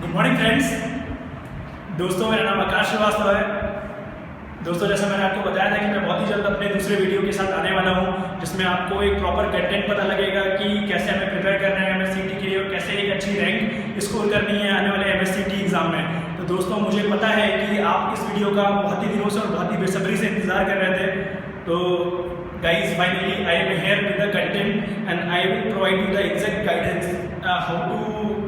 Good morning friends. दोस्तों, मेरा नाम आकाश श्रीवास्तव है। दोस्तों, जैसा मैंने आपको बताया था कि मैं बहुत ही जल्द अपने दूसरे वीडियो के साथ आने वाला हूं, जिसमें आपको एक प्रॉपर कंटेंट पता लगेगा कि कैसे हमें प्रिपेयर करना है एमएससीटी के लिए और कैसे एक अच्छी रैंक स्कोर करनी है आने वाले एमएससीटी एग्जाम में। तो दोस्तों, मुझे पता है कि आप इस वीडियो का बहुत ही दिनों से और बहुत ही बेसब्री से इंतजार कर रहे थे। तो guys, finally I am here with the content and I will provide you the exact guidance how to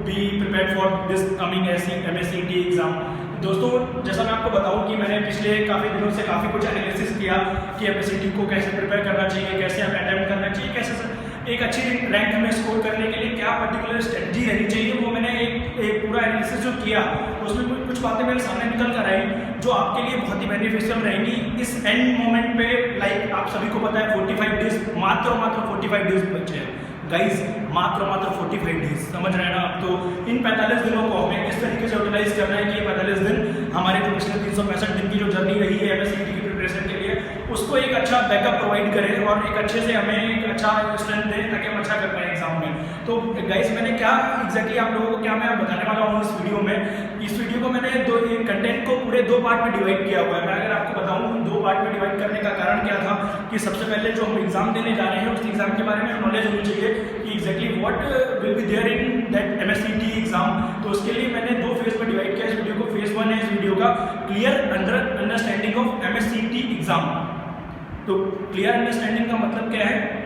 be prepared for this coming MSCT exam. दोस्तों, जैसा मैं आपको बताऊं कि मैंने पिछले काफ़ी दिनों से काफ़ी कुछ एनालिसिस किया कि MSCT को कैसे प्रिपेयर करना चाहिए, कैसे हमें अटेम्प्ट करना चाहिए, कैसे एक अच्छी रैंक हमें स्कोर करने के लिए क्या पर्टिकुलर स्ट्रेटजी रहनी चाहिए। वो मैंने एक पूरा एनालिसिस जो किया तो उसमें कुछ बातें मेरे सामने निकल कर आई जो आपके लिए बहुत ही बेनिफिशियल रहेंगी इस एंड मोमेंट पे। लाइक आप सभी को पता है 45 डेज मात्र 45 डेज बचे हैं गाइज, मात्र 45 डेज, समझ रहे हैं ना आप। तो इन 45 दिनों को हमें इस तरीके से यूटिलाइज करना है कि ये 45 दिन हमारे जो पिछले 365 दिन की जो जर्नी रही है एमएससीटी की प्रिपरेशन के लिए, उसको एक अच्छा बैकअप प्रोवाइड करें और एक अच्छे से हमें एक अच्छा स्ट्रेंथ दें ताकि हम अच्छा कर पाएँ एग्जाम में। तो गाइज, मैंने क्या एग्जैक्टली आप लोगों को क्या मैं बताने वाला हूँ इस वीडियो में। इस वीडियो को मैंने कंटेंट को पूरे दो पार्ट में डिवाइड किया हुआ है। मैं अगर आपको बताऊँ दो पार्ट में डिवाइड करने का कारण क्या था कि सबसे पहले जो हम एग्जाम देने जा रहे हैं उस एग्जाम के बारे में नॉलेज होनी चाहिए कि exactly what will be there in that MSCT exam. तो उसके लिए मैंने दो फेज में डिवाइड किया इस वीडियो को। फेज 1 है इस वीडियो का clear understanding of MSCT exam. तो क्लियर अंडरस्टैंडिंग का मतलब क्या है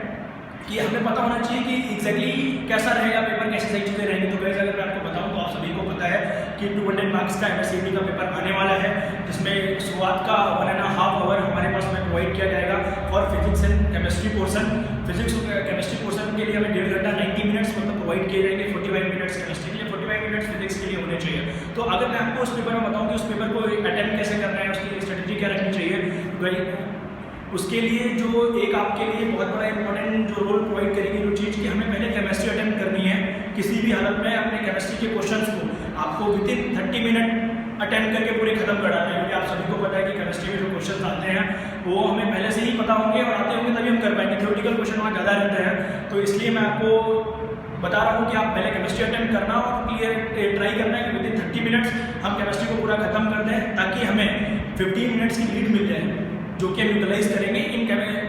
कि हमें पता होना चाहिए कि एग्जैक्टली कैसा रहेगा पेपर, कैसी सही चीज़ें रहेंगी। तो गाइस, अगर मैं आपको बताऊं तो आप सभी को पता है कि 200 मार्क्स का एमएससीटी का पेपर आने वाला है, जिसमें शुरुआत का 1.5 आवर हमारे पास में प्रोवाइड किया जाएगा for physics and chemistry portion. Physics और केमिस्ट्री पोर्सन के लिए हमें 1.5 घंटा 90 मिनट्स मतलब प्रोवाइड किए जाएंगे। 45 मिनट्स केमिस्ट्री के लिए, 45 मिनट्स फिजिक्स के लिए होने चाहिए। तो अगर मैं आपको उस पेपर में बताऊँ कि उस पेपर को अटेम्प्ट कैसे करना है, उसकी स्ट्रेटेजी क्या रखनी चाहिए, उसके लिए जो एक आपके लिए बहुत बड़ा इंपॉर्टेंट जो रोल प्रोवाइड करेगी जो चीज़ कि हमें पहले केमिस्ट्री अटेम्प्ट करनी है। किसी भी हालत में अपने केमिस्ट्री के क्वेश्चंस को आपको विदिन 30 मिनट अटेम्प्ट करके पूरे खत्म कराना है, क्योंकि आप सभी को पता है कि केमिस्ट्री में जो क्वेश्चन आते हैं वो हमें पहले से ही पता होंगे और आते होंगे तभी हम कर पाएंगे। थ्योरेटिकल क्वेश्चन वहाँ ज़्यादा रहते हैं। तो इसलिए मैं आपको बता रहा हूँ कि आप पहले केमिस्ट्री अटेम्प्ट करना और क्लियर ट्राई करना है कि विदिन 30 मिनट्स हम केमिस्ट्री को पूरा खत्म कर दें, ताकि हमें 15 मिनट्स की लीड मिल जाए जो कि हम यूटिलाइज करेंगे इन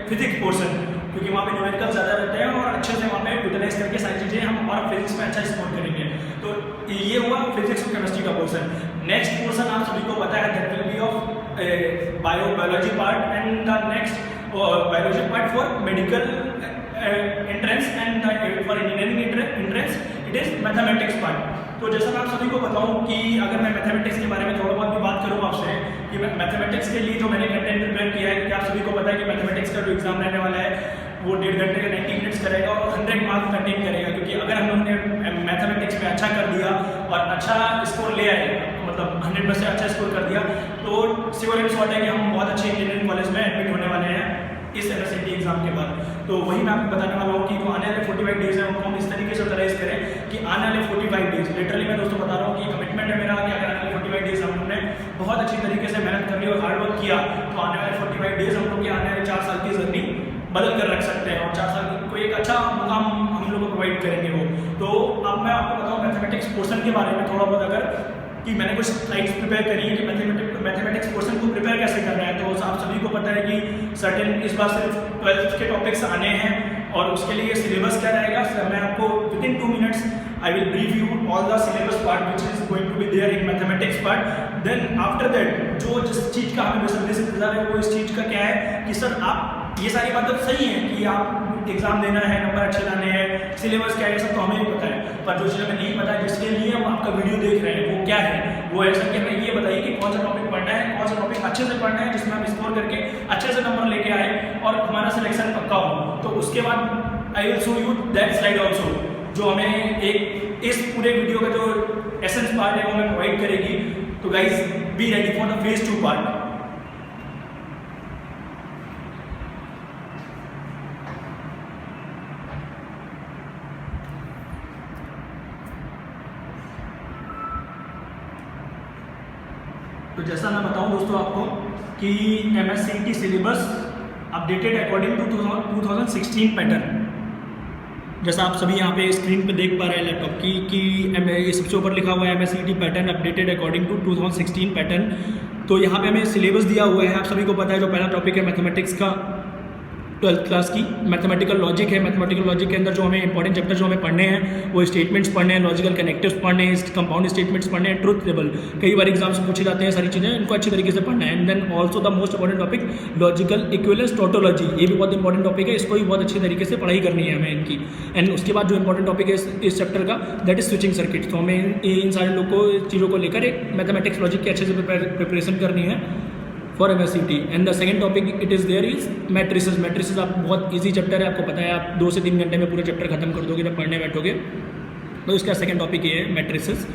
फिजिक्स पोर्सन, क्योंकि वहाँ पे न्यूमेरिकल ज़्यादा रहते हैं और अच्छे से वहाँ पे यूटिलाइज करके सारी चीज़ें हम और फिजिक्स में अच्छा स्कोर करेंगे। तो ये हुआ फिजिक्स और केमिस्ट्री का पोर्सन। नेक्स्ट पोर्सन आप सभी को पता है that will B of biology part and the next biology part for medical entrance and for engineering entrance it is mathematics part. तो जैसा मैं आप सभी को बताऊं कि अगर मैं मैथमेटिक्स के बारे में थोड़ा बहुत भी बात करूं आपसे कि मैथमेटिक्स के लिए जो मैंने कंटेंट प्रिपेयर किया है, कि आप सभी को पता है कि मैथमेटिक्स का जो एग्जाम रहने वाला है वो 1.5 घंटे का 90 मिनट्स करेगा और 100 मार्क्स कंटेन करेगा। क्योंकि अगर हम लोगों ने मैथमेटिक्स में अच्छा कर दिया और अच्छा स्कोर ले आए, मतलब 100 में से अच्छा स्कोर कर दिया, तो श्योर एंड शॉर्ट है कि हम बहुत अच्छे इंजीनियरिंग कॉलेज में एडमिट होने वाले हैं इस एमएससीटी एग्जाम के बाद। तो वही मैं आपको बताने वाला हूँ कि जो आने वाले 45 डेज है उनको हम इस तरीके से यूटिलाइज करें कि आने वाले 45 डेज लिटरली मैं दोस्तों बता रहा हूँ कि कमिटमेंट है मेरा कि अगर आने वाले 45 डेज हम लोगों ने बहुत अच्छी तरीके से मेहनत कर ली और हार्ड वर्क किया तो आने वाले 45 डेज हम लोग की आने वाले 4 साल की जर्नी बदल कर रख सकते हैं और 4 साल को एक अच्छा मुकाम हम लोग को प्रोवाइड करेंगे वो। तो अब मैं आपको बताऊँ मैथमेटिक्स पोर्सन के बारे में थोड़ा बहुत, अगर कि मैंने कुछ स्लाइड्स प्रिपेयर करी है कि मैथमेटिक्स पोर्सन को प्रिपेयर कैसे करना है। तो आप सभी को पता है कि सर्टेन इस बार सिर्फ 12th के टॉपिक्स आने हैं और उसके लिए सिलेबस क्या रहेगा। सर मैं आपको within 2 minutes I will brief you all the syllabus part which is going to be there in mathematics part. Then after that जो जिस चीज़ का हमें बेसब्री से इंतजार है वो इस चीज़ का क्या है कि सर आप ये सारी बातें सही है कि आप एग्जाम देना है, नंबर अच्छे लाने हैं, सिलेबस क्या है सब तो हमें भी पता है, पर जो चीज़ हमें नहीं पता है जिसके लिए हम आपका वीडियो देख रहे हैं वो क्या है, वो है सर कि हमें ये बताइए कि कौन सा टॉपिक पढ़ना है, कौन सा टॉपिक अच्छे से पढ़ना है जिसमें हम स्कोर करके अच्छे से नंबर लेके आए और हमारा सिलेक्शन पक्का हो। तो उसके बाद I will show you that slide also जो हमें एक इस पूरे वीडियो का जो एसेंस पार्ट है वो हमें प्रोवाइड करेगी। तो guys be ready for the phase 2 part. तो जैसा मैं बताऊं दोस्तों आपको कि MSCT syllabus updated according to 2016 pattern. जैसा आप सभी यहाँ पे स्क्रीन पे देख पा रहे हैं लैपटॉप की कि ये सबसे ऊपर लिखा हुआ है MSCT pattern updated according to 2016 pattern. तो यहाँ पे हमें सिलेबस दिया हुआ है, आप सभी को पता है। जो पहला टॉपिक है मैथमेटिक्स का 12th क्लास की मैथमेटिकल लॉजिक है। मैथमेटिकल लॉजिक के अंदर जो हमें इंपॉर्टेंट चैप्टर जो हमें पढ़ने हैं वो स्टेटमेंट्स पढ़ने हैं, लॉजिकल कनेक्टिव्स पढ़ने हैं, कंपाउंड स्टेटमेंट्स पढ़ने हैं, ट्रुथ टेबल कई बार एग्जाम से पूछे जाते हैं, सारी चीज़ें इनको अच्छी तरीके से पढ़ना है। And then also the most important topic logical equivalence tautology, ये भी बहुत इंपॉर्टेंट टॉपिक है, इसको भी बहुत अच्छी तरीके से पढ़ाई करनी है हमें इनकी। एंड उसके बाद जो इंपॉर्टेंट टॉपिक है इस चैप्टर का दैट इज स्विचिंग सर्किट। तो हमें इन सारे लोग को चीज़ों को लेकर एक मैथमेटिक्स लॉजिक की अच्छे से प्रिपरेशन करनी है for MSCT। And the second topic it is there is matrices. Matrices आप बहुत इजी चैप्टर है, आपको पता है, आप 2 से 3 घंटे में पूरे चैप्टर खत्म कर दोगे जब पढ़ने बैठोगे। तो इसका सेकंड टॉपिक ये है matrices,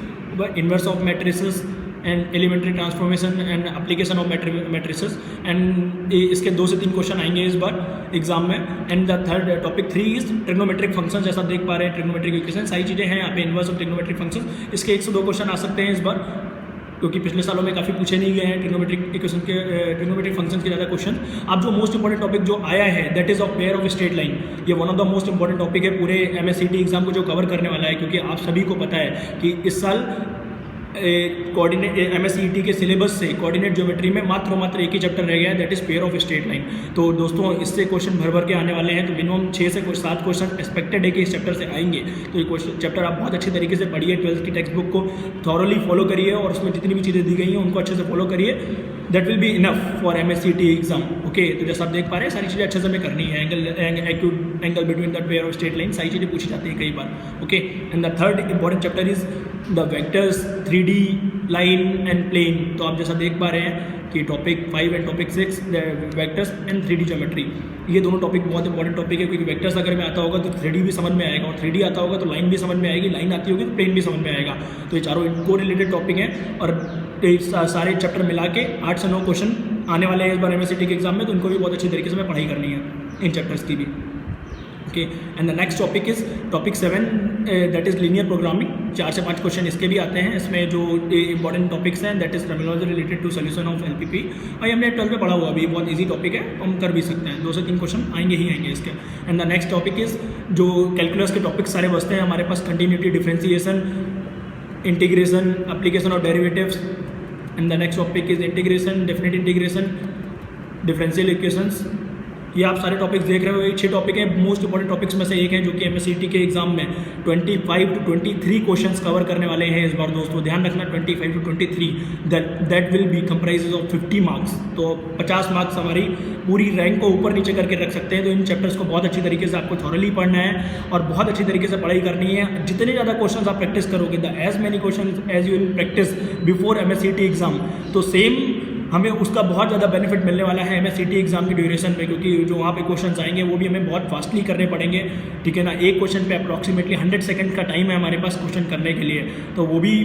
inverse of matrices and elementary transformation and application of matrices. And इसके 2 से 3 क्वेश्चन आएंगे इस बार एग्जाम में। And the third topic 3 is trigonometric function. जैसा देख पा रहे हैं ट्रिग्नोमेट्रिक इक्वेशन, सारी चीज़ें हैं यहाँ पे, इन्वर्स ऑफ ट्रिग्नोमेट्रिक फंक्शन। इसके 1 से 2 क्वेश्चन आ सकते हैं इस बार, क्योंकि पिछले सालों में काफ़ी पूछे नहीं गए हैं ट्रिग्नोमेट्रिक इक्वेशन के, ट्रिग्नोमेट्रिक फंक्शंस के ज़्यादा क्वेश्चन। अब जो मोस्ट इंपॉर्टेंट टॉपिक जो आया है that is of pair of straight line. ये one of the most important topic है पूरे MSCT एग्जाम को जो कवर करने वाला है, क्योंकि आप सभी को पता है कि इस साल कोऑर्डिनेट MSCT के सिलेबस से कोऑर्डिनेट ज्योमेट्री में मात्र एक ही चैप्टर रह गया है that is pair of straight line. तो दोस्तों इससे क्वेश्चन भर के आने वाले हैं, तो मिनिमम 6 से 7 क्वेश्चन एक्सपेक्टेड है कि इस चैप्टर से आएंगे। तो ये क्वेश्चन चैप्टर आप बहुत अच्छी तरीके से पढ़िए, 12th की टेक्स्ट बुक को थॉरली फॉलो करिए और उसमें जितनी भी चीज़ें दी गई हैं उनको अच्छे से फॉलो करिए, that will be enough for MSCT exam. Okay, तो जैसा आप देख पा रहे हैं सारी चीज़ें अच्छे से हमें करनी है। Angle between the pair of straight line, सारी चीज़ें पूछी जाती हैं कई बार। Okay, and the third important chapter is the vectors, 3D line and plane. तो आप जैसा देख पा रहे हैं कि topic 5 and topic 6 vectors and 3D geometry, ये दोनों टॉपिक बहुत इंपॉर्टेंट टॉपिक है, क्योंकि वेक्टर्स अगर में आता होगा तो 3D भी समझ में आएगा, और 3D आता होगा तो लाइन भी समझ में आएगी, लाइन आती होगी तो प्लेन भी समझ में आएगा। तो ये चारों इनको रिलेटेड टॉपिक हैं और सारे चैप्टर मिला के 8 से 9 क्वेश्चन आने वाले हैं इस बार MSCT के एग्जाम में, तो इनको भी बहुत अच्छी तरीके से हमें पढ़ाई करनी है इन चैप्टर्स की भी। Okay, and the next topic is topic 7 that is linear programming. 4 से 5 क्वेश्चन इसके भी आते हैं। इसमें जो इंपॉर्टेंट टॉपिक्स हैं that is terminology related to solution of LPP, और हमने 12th में पढ़ा हुआ अभी, बहुत ईजी टॉपिक है, हम कर भी सकते हैं। 2 से 3 क्वेश्चन आएंगे ही आएंगे इसके। And the next topic is जो कैलकुलस के टॉपिक सारे बसते हैं हमारे पास, continuity, differentiation, integration, application of derivatives. And the next topic is integration, definite integration, differential equations. ये आप सारे टॉपिक्स देख रहे हो, ये 6 टॉपिक हैं, मोस्ट इंपॉर्टेंट टॉपिक्स में से एक है, जो कि MSCT के एग्जाम में 25 to 23 क्वेश्चंस कवर करने वाले हैं इस बार। दोस्तों ध्यान रखना, 25 to 23 that will B comprises of 50 marks. तो 50 मार्क्स हमारी पूरी रैंक को ऊपर नीचे करके रख सकते हैं। तो इन चैप्टर्स को बहुत अच्छी तरीके से आपको थॉरली पढ़ना है और बहुत अच्छी तरीके से पढ़ाई करनी है। जितने ज़्यादा क्वेश्चन आप प्रैक्टिस करोगे, the as many question as you will practice before MSCT exam, तो सेम हमें उसका बहुत ज़्यादा बेनिफिट मिलने वाला है MSCT एग्जाम की ड्यूरेशन में, क्योंकि जो वहाँ पे क्वेश्चंस आएंगे वो भी हमें बहुत फास्टली करने पड़ेंगे, ठीक है ना। एक क्वेश्चन पे अप्रॉक्सीमेटली 100 सेकंड का टाइम है हमारे पास क्वेश्चन करने के लिए, तो वो भी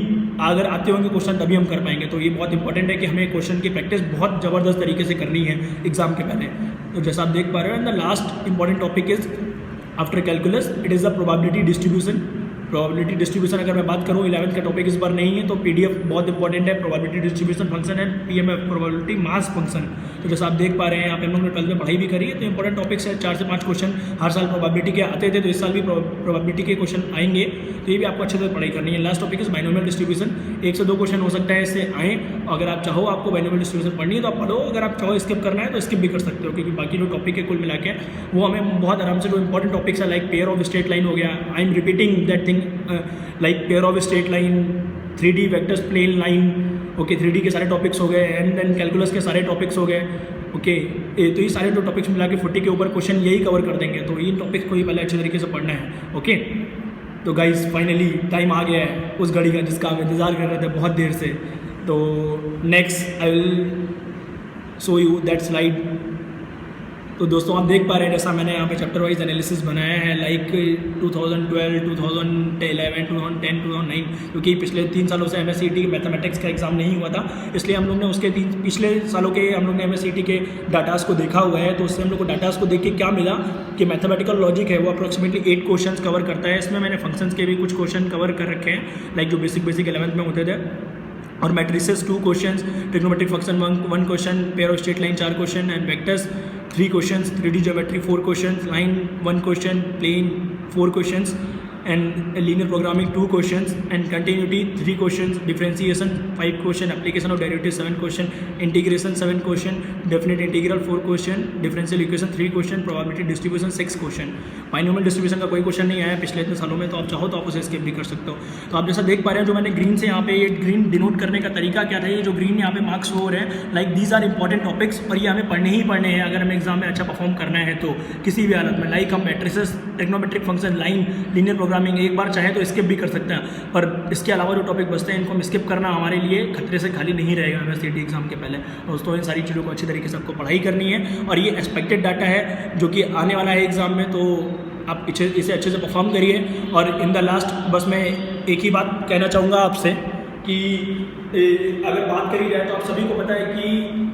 अगर आते होंगे क्वेश्चन तभी हम कर पाएंगे। तो ये बहुत इंपॉर्टेंट है कि हमें क्वेश्चन की प्रैक्टिस बहुत ज़बरदस्त तरीके से करनी है एग्जाम के पहले। तो जैसा आप देख पा रहे हो, and the last important topic is after calculus, it is the probability distribution. Probability distribution अगर मैं बात करूँ 11th का टॉपिक इस बार नहीं है, तो PDF बहुत इंपॉर्टेंट है। प्रोबेबिलिटी डिस्ट्रीब्यूशन फंक्शन है, PMF प्रोबेबिलिटी मास फंक्शन। तो जैसा आप देख पा रहे हैं यहाँ पे हम लोग ने 12th में पढ़ाई भी करी है। तो इंपॉर्टेंट टॉपिक्स है, 4 से 5 क्वेश्चन हर साल प्रोबेबिलिटी के आते थे, तो इस साल भी प्रोबेबिलिटी के क्वेश्चन आएंगे, तो ये भी आपको अच्छे से पढ़ाई करनी है। Last topic is binomial distribution. 1 से 2 क्वेश्चन हो सकता है इससे आए, अगर आप चाहो आपको बाइनोमियल डिस्ट्रीब्यूशन पढ़नी है तो आप पढ़ो, अगर आप चाहो स्किप करना है तो स्किप भी कर सकते हो, क्योंकि बाकी जो टॉपिक है कुल मिला के वो हमें बहुत आराम से, जो इंपॉर्टेंट टॉपिक्स है like pair of straight line हो गया, I am repeating that thing, like pair of straight line, 3D vectors, plane line, okay 3D के सारे टॉपिक्स हो गए, एंड देन कैलकुलस के सारे टॉपिक्स हो गए। ओके, तो ये सारे जो टॉपिक्स मिला के 40 के ऊपर क्वेश्चन यही कवर कर देंगे, तो इन टॉपिक्स को ही पहले अच्छे तरीके से पढ़ना है। ओके, तो गाइज फाइनली टाइम आ गया है उस घड़ी का जिसका हम इंतज़ार कर रहे थे बहुत देर से। तो next I will show you that slide. तो दोस्तों आप देख पा रहे हैं जैसा मैंने यहाँ पे चैप्टर वाइज एनालिसिस बनाया है, लाइक 2012, 2011, 2010, 2009, क्योंकि पिछले 3 सालों से MSCT मैथमेटिक्स का एग्जाम नहीं हुआ था, इसलिए हम लोग ने उसके पिछले सालों के हम लोग ने MSCT के डाटास को देखा हुआ है। तो उससे हम लोग को डाटास को देख के क्या मिला कि मैथमेटिकल लॉजिक है वो अप्रॉक्सीमेटली 8 क्वेश्चन कवर करता है। इसमें मैंने फंक्शंस के भी कुछ क्वेश्चन कवर कर रखे हैं, लाइक जो बेसिक 11th में होते थे, और matrices 2 question, trigonometric function 1 question, pair of straight line 4 question, and vectors 3 question, 3D geometry 4 question, line 1 question, plane 4 questions, and linear programming 2 questions, and continuity 3 questions, differentiation 5 question, application of derivative 7 question, integration 7 question, definite integral 4 question, differential equation 3 question, probability distribution 6 question। Binomial distribution का कोई question नहीं आया पिछले इतने सालों में, तो आप चाहो तो आप उसे स्किप भी कर सकते हो। तो आप जैसा देख पा रहे हैं, जो मैंने ग्रीन से यहाँ पे ये ग्रीन डिनोट करने का तरीका क्या था, ये जो ग्रीन यहाँ पे मार्क्स हो रहे हैं, like these are important topics, और ये हमें पढ़ने ही पढ़ने हैं अगर हमें एग्जाम में अच्छा परफॉर्म करना है तो किसी भी हालत में। लाइक हम matrices, trigonometric function, line, linear programming एक बार चाहे तो स्किप भी कर सकते हैं, पर इसके अलावा जो टॉपिक बचते हैं इनको हम स्किप करना हमारे लिए खतरे से खाली नहीं रहेगा यूनिवर्सिटी एग्जाम के पहले। दोस्तों इन सारी चीज़ों को अच्छी तरीके से आपको पढ़ाई करनी है, और ये एक्सपेक्टेड डाटा है जो कि आने वाला है एग्जाम में, तो आप इसे अच्छे से परफॉर्म करिए। और इन द लास्ट बस मैं एक ही बात कहना चाहूँगा आपसे कि अगर बात करी जाए तो आप सभी को पता है कि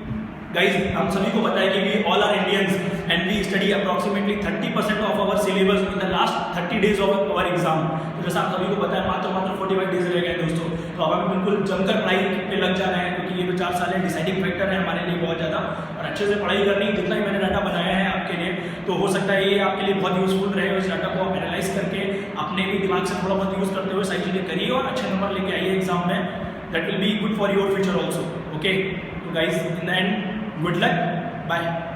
गाइज, हम सभी को पता है कि we all are Indians and we study approximately 30% of our syllabus in the last 30 days of our exam. तो जैसा आप सभी को पता है मात्र 45 डेज रह गए दोस्तों, तो हमें बिल्कुल जमकर पढ़ाई पे लग जाना है, क्योंकि ये जो 4 साल है डिसाइडिंग फैक्टर है हमारे लिए बहुत ज़्यादा, और अच्छे से पढ़ाई करनी। जितना ही मैंने डाटा बनाया है आपके लिए, तो हो सकता है ये आपके लिए बहुत यूजफुल रहे, और इस डाटा को आप एनालाइज करके अपने भी दिमाग से थोड़ा बहुत यूज़ करते हुए सारी चीज़ें करिए और अच्छे नंबर लेके आइए एग्जाम में। That will be good for your future also. Okay, तो guys in the end, good luck, bye.